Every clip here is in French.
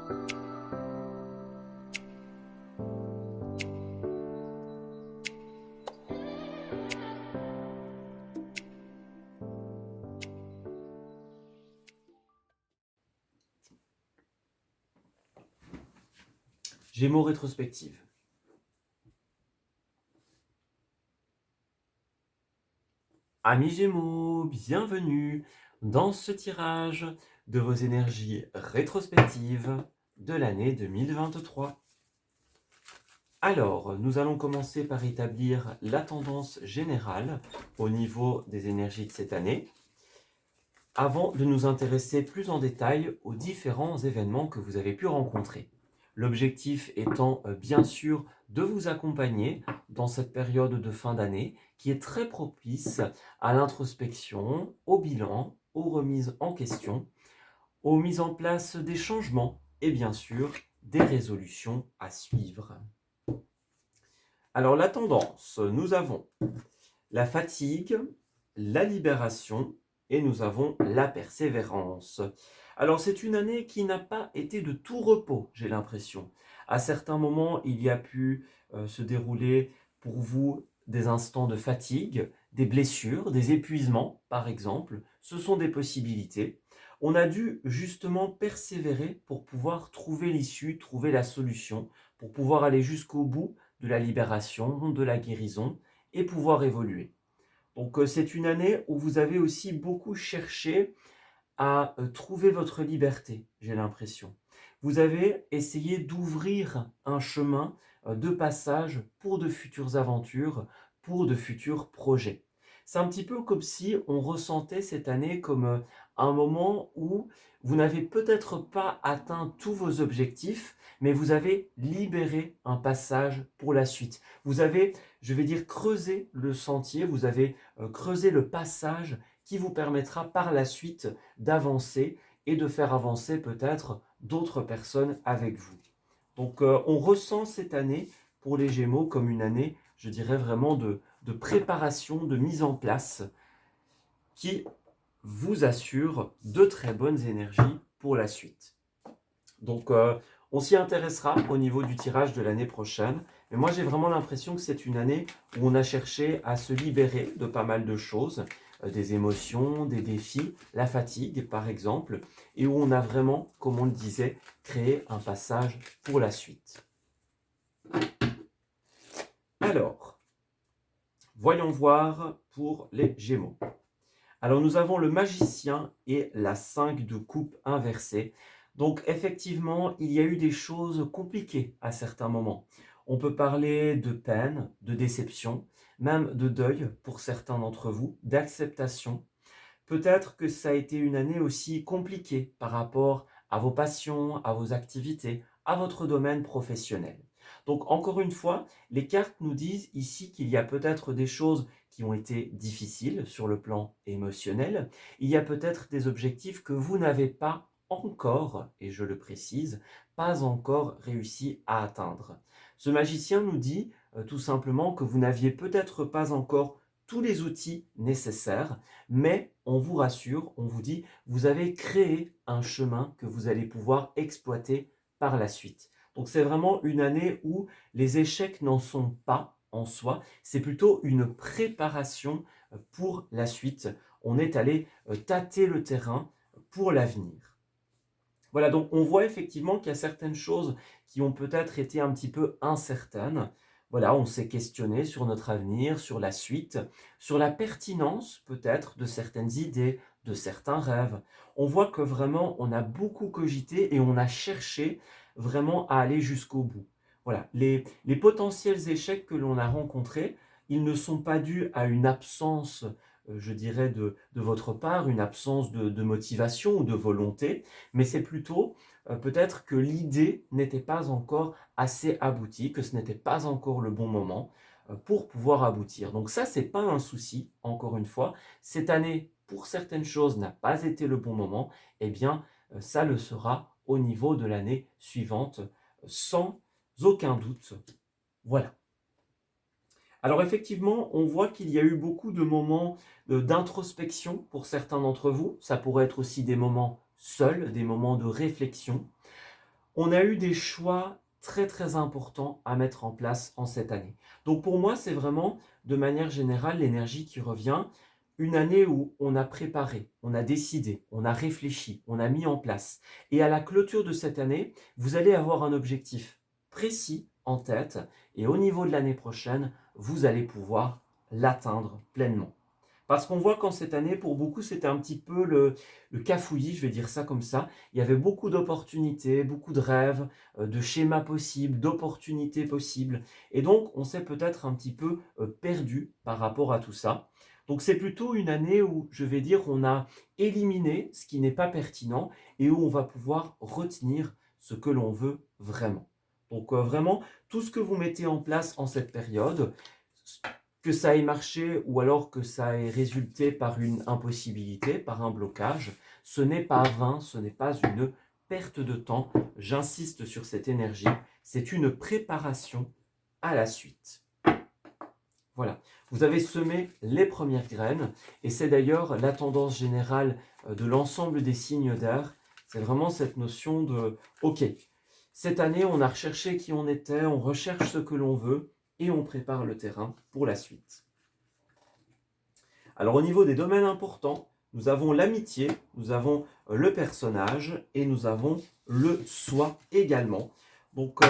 Gémeaux rétrospective. Amis Gémeaux, bienvenue dans ce tirage de vos énergies rétrospectives de l'année 2023. Alors, nous allons commencer par établir la tendance générale au niveau des énergies de cette année, avant de nous intéresser plus en détail aux différents événements que vous avez pu rencontrer. L'objectif étant bien sûr de vous accompagner dans cette période de fin d'année qui est très propice à l'introspection, au bilan, aux remises en question, aux mises en place des changements et bien sûr des résolutions à suivre. Alors la tendance, nous avons la fatigue, la libération et nous avons la persévérance. Alors c'est une année qui n'a pas été de tout repos, j'ai l'impression. À certains moments, il y a pu se dérouler pour vous des instants de fatigue, des blessures, des épuisements par exemple. Ce sont des possibilités. On a dû justement persévérer pour pouvoir trouver l'issue, trouver la solution, pour pouvoir aller jusqu'au bout de la libération, de la guérison et pouvoir évoluer. Donc c'est une année où vous avez aussi beaucoup cherché à trouver votre liberté, j'ai l'impression. Vous avez essayé d'ouvrir un chemin de passage pour de futures aventures, pour de futurs projets. C'est un petit peu comme si on ressentait cette année comme un moment où vous n'avez peut-être pas atteint tous vos objectifs, mais vous avez libéré un passage pour la suite. Vous avez, je vais dire, creusé le sentier, vous avez creusé le passage qui vous permettra par la suite d'avancer et de faire avancer peut-être d'autres personnes avec vous. Donc on ressent cette année pour les Gémeaux comme une année, je dirais vraiment de préparation, de mise en place qui vous assure de très bonnes énergies pour la suite. Donc on s'y intéressera au niveau du tirage de l'année prochaine. Mais moi j'ai vraiment l'impression que c'est une année où on a cherché à se libérer de pas mal de choses, des émotions, des défis, la fatigue par exemple, et où on a vraiment, comme on le disait, créé un passage pour la suite. Alors, voyons voir pour les Gémeaux. Alors nous avons le magicien et la 5 de coupe inversée. Donc effectivement, il y a eu des choses compliquées à certains moments. On peut parler de peine, de déception, même de deuil pour certains d'entre vous, d'acceptation. Peut-être que ça a été une année aussi compliquée par rapport à vos passions, à vos activités, à votre domaine professionnel. Donc encore une fois, les cartes nous disent ici qu'il y a peut-être des choses qui ont été difficiles sur le plan émotionnel. Il y a peut-être des objectifs que vous n'avez pas encore, et je le précise, pas encore réussi à atteindre. Ce magicien nous dit tout simplement que vous n'aviez peut-être pas encore tous les outils nécessaires, mais on vous rassure, on vous dit, vous avez créé un chemin que vous allez pouvoir exploiter par la suite. Donc c'est vraiment une année où les échecs n'en sont pas en soi, c'est plutôt une préparation pour la suite. On est allé tâter le terrain pour l'avenir. Voilà, donc on voit effectivement qu'il y a certaines choses qui ont peut-être été un petit peu incertaines. Voilà, on s'est questionné sur notre avenir, sur la suite, sur la pertinence peut-être de certaines idées, de certains rêves. On voit que vraiment on a beaucoup cogité et on a cherché vraiment à aller jusqu'au bout. Voilà, les potentiels échecs que l'on a rencontrés, ils ne sont pas dus à une absence, je dirais, de votre part, une absence de motivation ou de volonté, mais c'est plutôt peut-être que l'idée n'était pas encore assez aboutie, que ce n'était pas encore le bon moment pour pouvoir aboutir. Donc ça, c'est pas un souci, encore une fois. Cette année, pour certaines choses, n'a pas été le bon moment, eh bien, ça le sera au niveau de l'année suivante, sans aucun doute. Voilà. Alors effectivement, on voit qu'il y a eu beaucoup de moments d'introspection pour certains d'entre vous. Ça pourrait être aussi des moments seuls, des moments de réflexion. on a eu des choix très très importants à mettre en place en cette année. Donc pour moi, c'est vraiment, de manière générale, l'énergie qui revient. Une année où on a préparé, on a décidé, on a réfléchi, on a mis en place. Et à la clôture de cette année, vous allez avoir un objectif précis en tête. Et au niveau de l'année prochaine, vous allez pouvoir l'atteindre pleinement. Parce qu'on voit qu'en cette année, pour beaucoup, c'était un petit peu le cafouillis, je vais dire ça comme ça. Il y avait beaucoup d'opportunités, beaucoup de rêves, de schémas possibles, d'opportunités possibles. Et donc, on s'est peut-être un petit peu perdu par rapport à tout ça. Donc, c'est plutôt une année où, je vais dire, on a éliminé ce qui n'est pas pertinent et où on va pouvoir retenir ce que l'on veut vraiment. Donc, vraiment, tout ce que vous mettez en place en cette période, que ça ait marché ou alors que ça ait résulté par une impossibilité, par un blocage, ce n'est pas vain, ce n'est pas une perte de temps. J'insiste sur cette énergie, c'est une préparation à la suite. Voilà, vous avez semé les premières graines et c'est d'ailleurs la tendance générale de l'ensemble des signes d'air. C'est vraiment cette notion de « Ok, cette année, on a recherché qui on était, on recherche ce que l'on veut et on prépare le terrain pour la suite. » Alors au niveau des domaines importants, nous avons l'amitié, nous avons le personnage et nous avons le soi également. Donc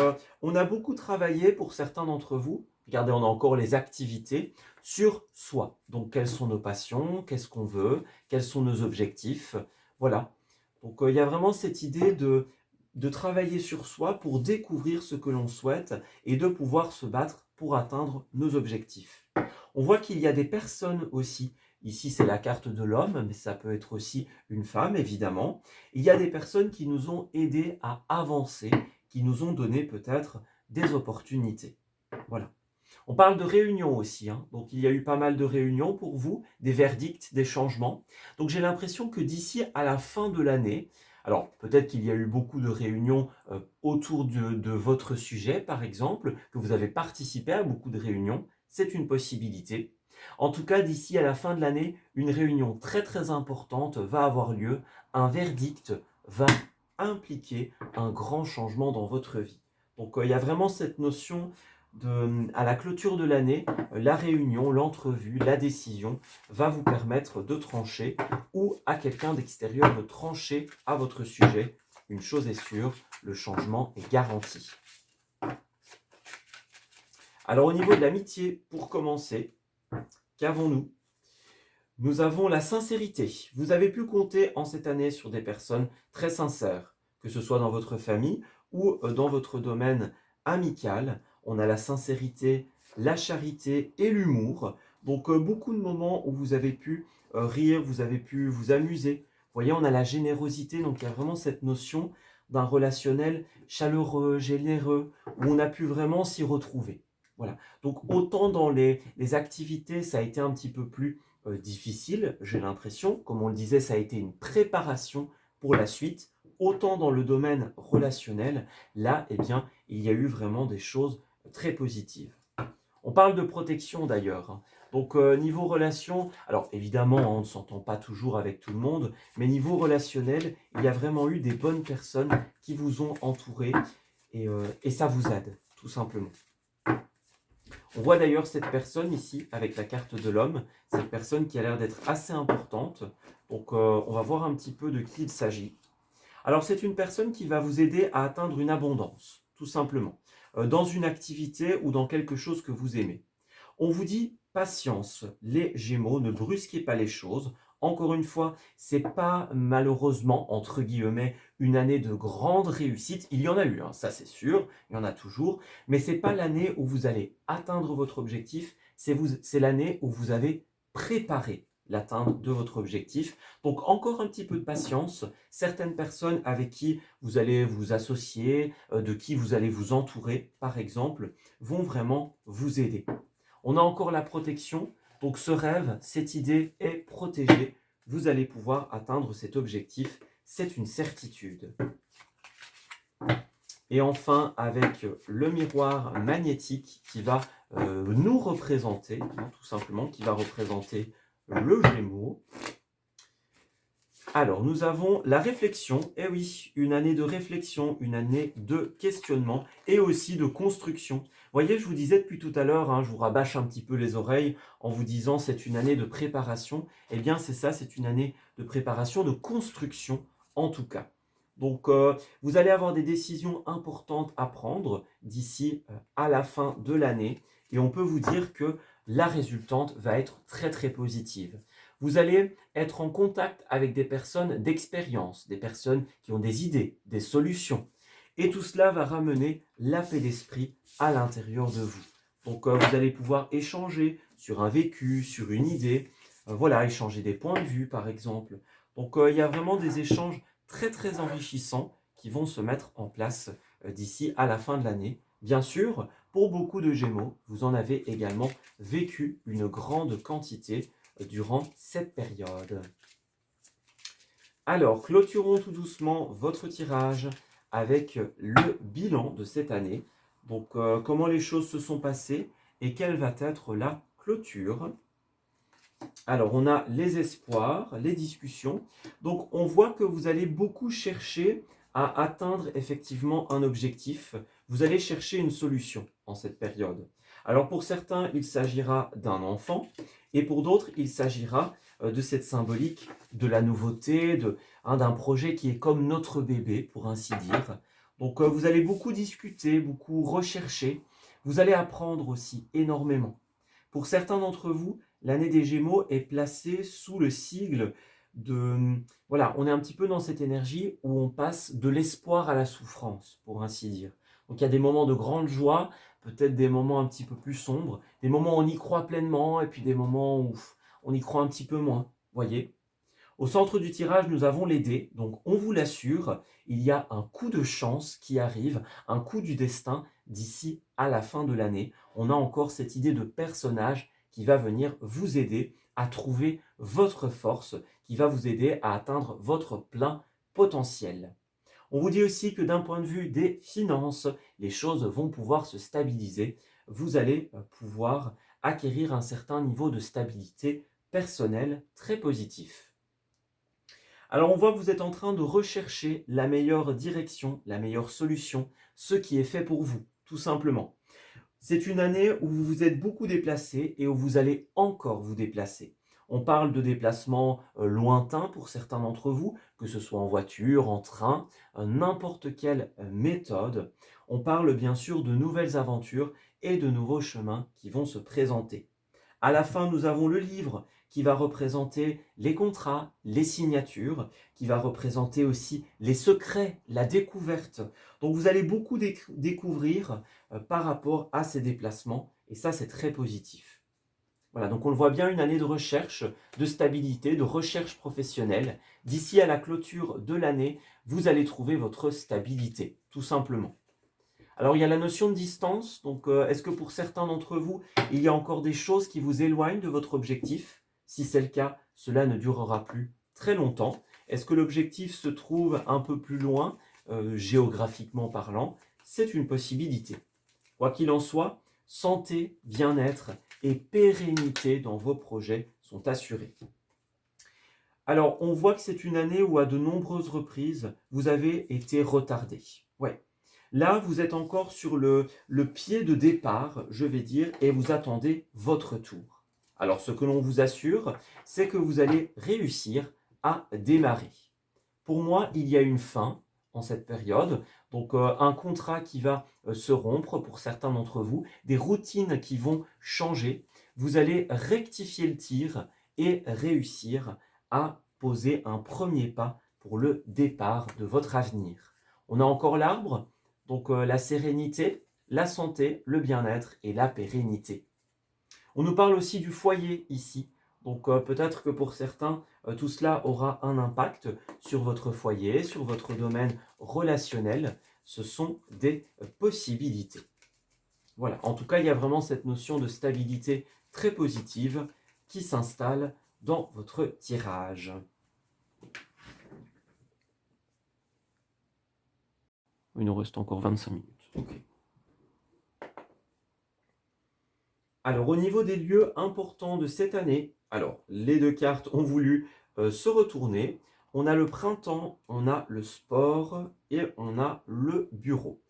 on a beaucoup travaillé pour certains d'entre vous, regardez, on a encore les activités, sur soi. Donc quelles sont nos passions, qu'est-ce qu'on veut, quels sont nos objectifs, voilà. Donc il y a vraiment cette idée de travailler sur soi pour découvrir ce que l'on souhaite et de pouvoir se battre pour atteindre nos objectifs. On voit qu'il y a des personnes aussi, ici c'est la carte de l'homme, mais ça peut être aussi une femme évidemment. Il y a des personnes qui nous ont aidés à avancer, qui nous ont donné peut-être des opportunités. Voilà. On parle de réunions aussi, hein. Donc il y a eu pas mal de réunions pour vous, des verdicts, des changements. Donc j'ai l'impression que d'ici à la fin de l'année, alors peut-être qu'il y a eu beaucoup de réunions autour de votre sujet par exemple, que vous avez participé à beaucoup de réunions, c'est une possibilité. En tout cas, d'ici à la fin de l'année, une réunion très très importante va avoir lieu, un verdict va impliquer un grand changement dans votre vie. Donc il y a vraiment cette notion à la clôture de l'année, la réunion, l'entrevue, la décision va vous permettre de trancher ou à quelqu'un d'extérieur de trancher à votre sujet. Une chose est sûre, le changement est garanti. Alors au niveau de l'amitié, pour commencer, qu'avons-nous ? Nous avons la sincérité. Vous avez pu compter en cette année sur des personnes très sincères, que ce soit dans votre famille ou dans votre domaine amical. On a la sincérité, la charité et l'humour. Donc beaucoup de moments où vous avez pu rire, vous avez pu vous amuser. Vous voyez, on a la générosité, donc il y a vraiment cette notion d'un relationnel chaleureux, généreux, où on a pu vraiment s'y retrouver. Voilà. Donc autant dans les activités, ça a été un petit peu plus difficile, j'ai l'impression. Comme on le disait, ça a été une préparation pour la suite. Autant dans le domaine relationnel, là, eh bien, il y a eu vraiment des choses très positives. On parle de protection d'ailleurs, hein. Donc niveau relation, alors évidemment, on ne s'entend pas toujours avec tout le monde, mais niveau relationnel, il y a vraiment eu des bonnes personnes qui vous ont entouré et ça vous aide, tout simplement. On voit d'ailleurs cette personne ici, avec la carte de l'homme, cette personne qui a l'air d'être assez importante. Donc on va voir un petit peu de qui il s'agit. Alors c'est une personne qui va vous aider à atteindre une abondance, tout simplement, dans une activité ou dans quelque chose que vous aimez. On vous dit patience, les Gémeaux, ne brusquez pas les choses. Encore une fois, c'est pas malheureusement, entre guillemets, une année de grande réussite. Il y en a eu, hein, ça c'est sûr, il y en a toujours, mais c'est pas l'année où vous allez atteindre votre objectif, c'est l'année où vous avez préparé l'atteinte de votre objectif. Donc encore un petit peu de patience. Certaines personnes avec qui vous allez vous associer, de qui vous allez vous entourer, par exemple, vont vraiment vous aider. On a encore la protection, donc ce rêve, cette idée est protégée. Vous allez pouvoir atteindre cet objectif, c'est une certitude. Et enfin, avec le miroir magnétique qui va nous représenter, hein, tout simplement, qui va représenter le Gémeaux. Alors, nous avons la réflexion, eh oui, une année de réflexion, une année de questionnement et aussi de construction. Vous voyez, je vous disais depuis tout à l'heure, hein, je vous rabâche un petit peu les oreilles en vous disant c'est une année de préparation. Eh bien, c'est ça, c'est une année de préparation, de construction en tout cas. Donc, vous allez avoir des décisions importantes à prendre d'ici à la fin de l'année et on peut vous dire que la résultante va être très très positive. Vous allez être en contact avec des personnes d'expérience, des personnes qui ont des idées, des solutions. Et tout cela va ramener la paix d'esprit à l'intérieur de vous. Donc vous allez pouvoir échanger sur un vécu, sur une idée, voilà, échanger des points de vue par exemple. Donc il y a vraiment des échanges très très enrichissants qui vont se mettre en place d'ici à la fin de l'année. Bien sûr, pour beaucoup de Gémeaux, vous en avez également vécu une grande quantité durant cette période. Alors, clôturons tout doucement votre tirage avec le bilan de cette année. Donc, comment les choses se sont passées et quelle va être la clôture. Alors, on a les espoirs, les discussions. Donc, on voit que vous allez beaucoup chercher à atteindre effectivement un objectif. Vous allez chercher une solution en cette période. Alors, pour certains, il s'agira d'un enfant et pour d'autres, il s'agira de cette symbolique de la nouveauté, d'un projet qui est comme notre bébé, pour ainsi dire. Donc, vous allez beaucoup discuter, beaucoup rechercher. Vous allez apprendre aussi énormément. Pour certains d'entre vous, l'année des Gémeaux est placée sous le sigle de... Voilà, on est un petit peu dans cette énergie où on passe de l'espoir à la souffrance, pour ainsi dire. Donc il y a des moments de grande joie, peut-être des moments un petit peu plus sombres, des moments où on y croit pleinement et puis des moments où on y croit un petit peu moins, voyez. Au centre du tirage, nous avons les dés, donc on vous l'assure, il y a un coup de chance qui arrive, un coup du destin d'ici à la fin de l'année. On a encore cette idée de personnage qui va venir vous aider à trouver votre force, qui va vous aider à atteindre votre plein potentiel. On vous dit aussi que d'un point de vue des finances, les choses vont pouvoir se stabiliser. Vous allez pouvoir acquérir un certain niveau de stabilité personnelle très positif. Alors on voit que vous êtes en train de rechercher la meilleure direction, la meilleure solution, ce qui est fait pour vous, tout simplement. C'est une année où vous vous êtes beaucoup déplacé et où vous allez encore vous déplacer. On parle de déplacements lointains pour certains d'entre vous, que ce soit en voiture, en train, n'importe quelle méthode. On parle bien sûr de nouvelles aventures et de nouveaux chemins qui vont se présenter. À la fin, nous avons le livre qui va représenter les contrats, les signatures, qui va représenter aussi les secrets, la découverte. Donc vous allez beaucoup découvrir par rapport à ces déplacements et ça c'est très positif. Voilà, donc on le voit bien, une année de recherche, de stabilité, de recherche professionnelle. D'ici à la clôture de l'année, vous allez trouver votre stabilité, tout simplement. Alors il y a la notion de distance, donc est-ce que pour certains d'entre vous, il y a encore des choses qui vous éloignent de votre objectif? Si c'est le cas, cela ne durera plus très longtemps. Est-ce que l'objectif se trouve un peu plus loin, géographiquement parlant? C'est une possibilité. Quoi qu'il en soit, santé, bien-être et pérennité dans vos projets sont assurés. Alors, on voit que c'est une année où à de nombreuses reprises, vous avez été retardé. Ouais. Là, vous êtes encore sur le pied de départ, je vais dire, et vous attendez votre tour. Alors, ce que l'on vous assure, c'est que vous allez réussir à démarrer. Pour moi, il y a une fin en cette période, donc un contrat qui va se rompre pour certains d'entre vous, des routines qui vont changer. Vous allez rectifier le tir et réussir à poser un premier pas pour le départ de votre avenir. On a encore l'arbre, donc la sérénité, la santé, le bien-être et la pérennité. On nous parle aussi du foyer ici. Donc peut-être que pour certains, tout cela aura un impact sur votre foyer, sur votre domaine relationnel. Ce sont des possibilités. Voilà, en tout cas, il y a vraiment cette notion de stabilité très positive qui s'installe dans votre tirage. Il nous reste encore 25 minutes. Okay. Alors, au niveau des lieux importants de cette année, alors, les deux cartes ont voulu se retourner. on a le printemps, on a le sport et on a le bureau.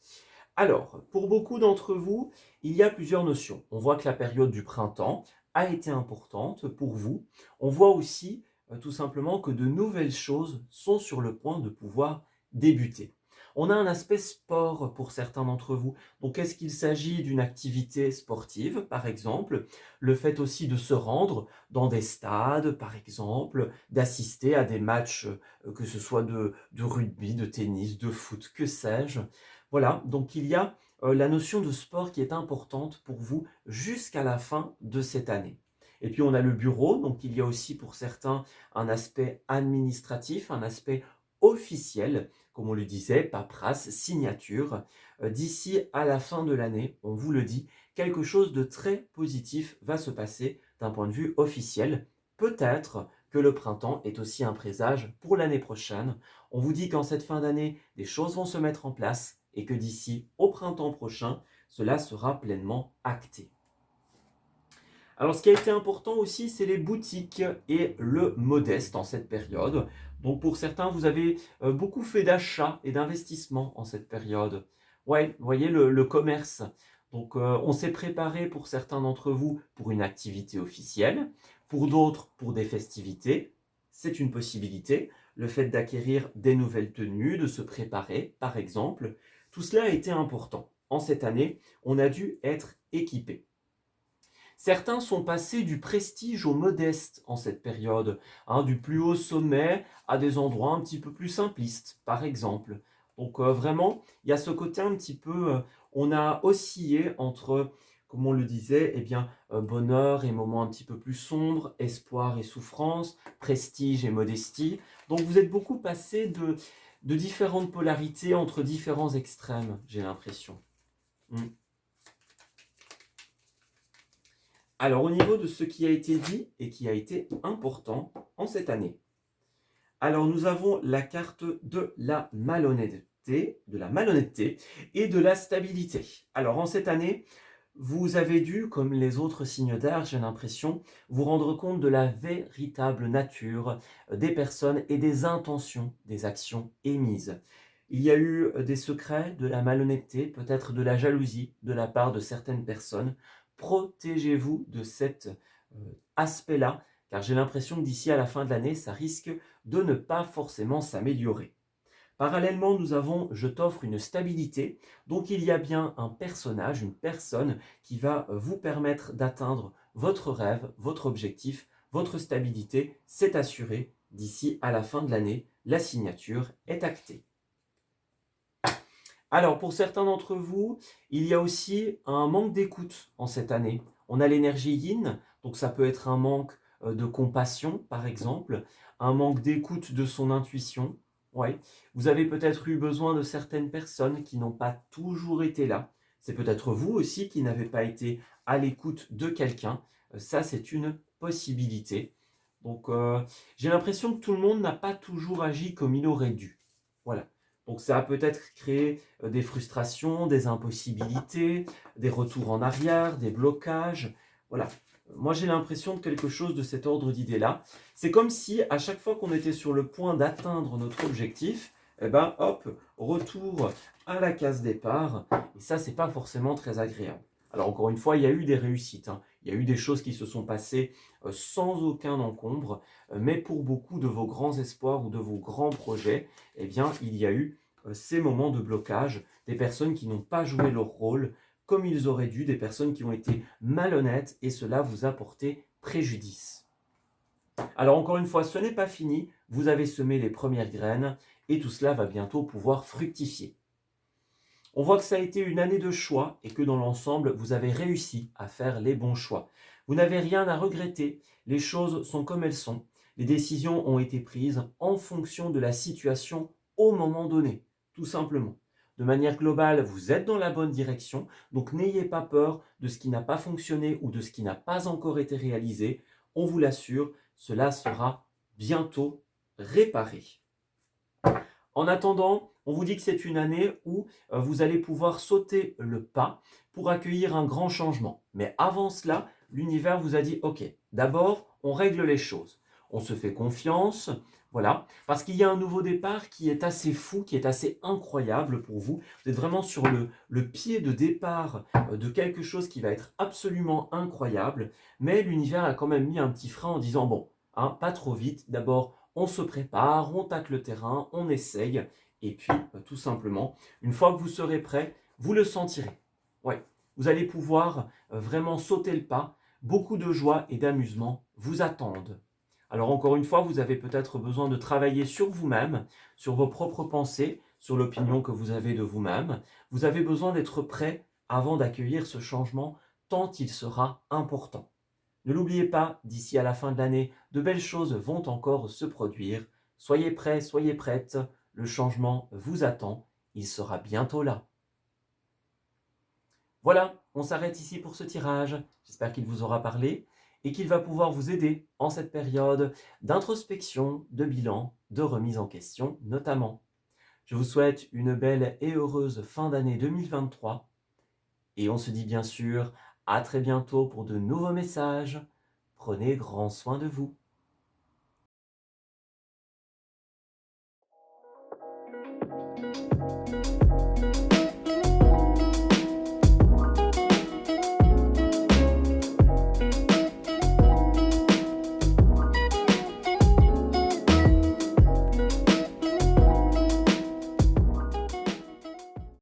Alors, pour beaucoup d'entre vous, il y a plusieurs notions. On voit que la période du printemps a été importante pour vous. On voit aussi tout simplement que de nouvelles choses sont sur le point de pouvoir débuter. On a un aspect sport pour certains d'entre vous. Donc, est-ce qu'il s'agit d'une activité sportive, par exemple, le fait aussi de se rendre dans des stades, par exemple, d'assister à des matchs, que ce soit de rugby, de tennis, de foot, que sais-je. Voilà, donc il y a la notion de sport qui est importante pour vous jusqu'à la fin de cette année. Et puis on a le bureau, donc il y a aussi pour certains un aspect administratif, un aspect officiel, comme on le disait, paperasse, signature. D'ici à la fin de l'année, on vous le dit, quelque chose de très positif va se passer d'un point de vue officiel. Peut-être que le printemps est aussi un présage pour l'année prochaine. On vous dit qu'en cette fin d'année, des choses vont se mettre en place et que d'ici au printemps prochain, cela sera pleinement acté. Alors, ce qui a été important aussi, c'est les boutiques et le modeste en cette période. Donc, pour certains, vous avez beaucoup fait d'achats et d'investissements en cette période. Ouais, vous voyez le commerce. Donc, on s'est préparé pour certains d'entre vous pour une activité officielle, pour d'autres pour des festivités. C'est une possibilité. Le fait d'acquérir des nouvelles tenues, de se préparer, par exemple, tout cela a été important. En cette année, on a dû être équipé. Certains sont passés du prestige au modeste en cette période, hein, du plus haut sommet à des endroits un petit peu plus simplistes, par exemple. Donc vraiment, il y a ce côté un petit peu, on a oscillé entre, comme on le disait, eh bien, bonheur et moments un petit peu plus sombres, espoir et souffrance, prestige et modestie. Donc vous êtes beaucoup passé de différentes polarités entre différents extrêmes, j'ai l'impression. Mm. Alors, au niveau de ce qui a été dit et qui a été important en cette année. Alors, nous avons la carte de la malhonnêteté et de la stabilité. Alors, en cette année, vous avez dû, comme les autres signes d'air, j'ai l'impression, vous rendre compte de la véritable nature des personnes et des intentions des actions émises. Il y a eu des secrets, de la malhonnêteté, peut-être de la jalousie de la part de certaines personnes. Protégez-vous de cet aspect-là, car j'ai l'impression que d'ici à la fin de l'année, ça risque de ne pas forcément s'améliorer. Parallèlement, nous avons je t'offre une stabilité. Donc il y a bien un personnage, une personne qui va vous permettre d'atteindre votre rêve, votre objectif, votre stabilité. C'est assuré. D'ici à la fin de l'année, la signature est actée. Alors, pour certains d'entre vous, il y a aussi un manque d'écoute en cette année. On a l'énergie yin, donc ça peut être un manque de compassion, par exemple, un manque d'écoute de son intuition. Ouais. Vous avez peut-être eu besoin de certaines personnes qui n'ont pas toujours été là. C'est peut-être vous aussi qui n'avez pas été à l'écoute de quelqu'un. Ça, c'est une possibilité. Donc, j'ai l'impression que tout le monde n'a pas toujours agi comme il aurait dû. Voilà. Donc ça a peut-être créé des frustrations, des impossibilités, des retours en arrière, des blocages. Voilà. Moi, j'ai l'impression de quelque chose de cet ordre d'idées-là. C'est comme si, à chaque fois qu'on était sur le point d'atteindre notre objectif, eh ben, hop, retour à la case départ. Et ça, c'est pas forcément très agréable. Alors, encore une fois, il y a eu des réussites, hein. Il y a eu des choses qui se sont passées sans aucun encombre. Mais pour beaucoup de vos grands espoirs ou de vos grands projets, eh bien, il y a eu ces moments de blocage, des personnes qui n'ont pas joué leur rôle comme ils auraient dû, des personnes qui ont été malhonnêtes et cela vous a porté préjudice. Alors encore une fois, ce n'est pas fini, vous avez semé les premières graines et tout cela va bientôt pouvoir fructifier. On voit que ça a été une année de choix et que dans l'ensemble, vous avez réussi à faire les bons choix. Vous n'avez rien à regretter, les choses sont comme elles sont. Les décisions ont été prises en fonction de la situation au moment donné, tout simplement. De manière globale, vous êtes dans la bonne direction, donc n'ayez pas peur de ce qui n'a pas fonctionné ou de ce qui n'a pas encore été réalisé. On vous l'assure, cela sera bientôt réparé. En attendant, on vous dit que c'est une année où vous allez pouvoir sauter le pas pour accueillir un grand changement. Mais avant cela, l'univers vous a dit, OK, d'abord, on règle les choses. On se fait confiance, Voilà, parce qu'il y a un nouveau départ qui est assez fou, qui est assez incroyable pour vous. Vous êtes vraiment sur le pied de départ de quelque chose qui va être absolument incroyable, mais l'univers a quand même mis un petit frein en disant, bon, hein, pas trop vite, d'abord on se prépare, on tâte le terrain, on essaye, et puis tout simplement, une fois que vous serez prêt, vous le sentirez. Ouais, vous allez pouvoir vraiment sauter le pas, beaucoup de joie et d'amusement vous attendent. Alors encore une fois, vous avez peut-être besoin de travailler sur vous-même, sur vos propres pensées, sur l'opinion que vous avez de vous-même. Vous avez besoin d'être prêt avant d'accueillir ce changement, tant il sera important. Ne l'oubliez pas, d'ici à la fin de l'année, de belles choses vont encore se produire. Soyez prêts, soyez prêtes, le changement vous attend, il sera bientôt là. Voilà, on s'arrête ici pour ce tirage. J'espère qu'il vous aura parlé et qu'il va pouvoir vous aider en cette période d'introspection, de bilan, de remise en question notamment. Je vous souhaite une belle et heureuse fin d'année 2023 et on se dit bien sûr à très bientôt pour de nouveaux messages. Prenez grand soin de vous.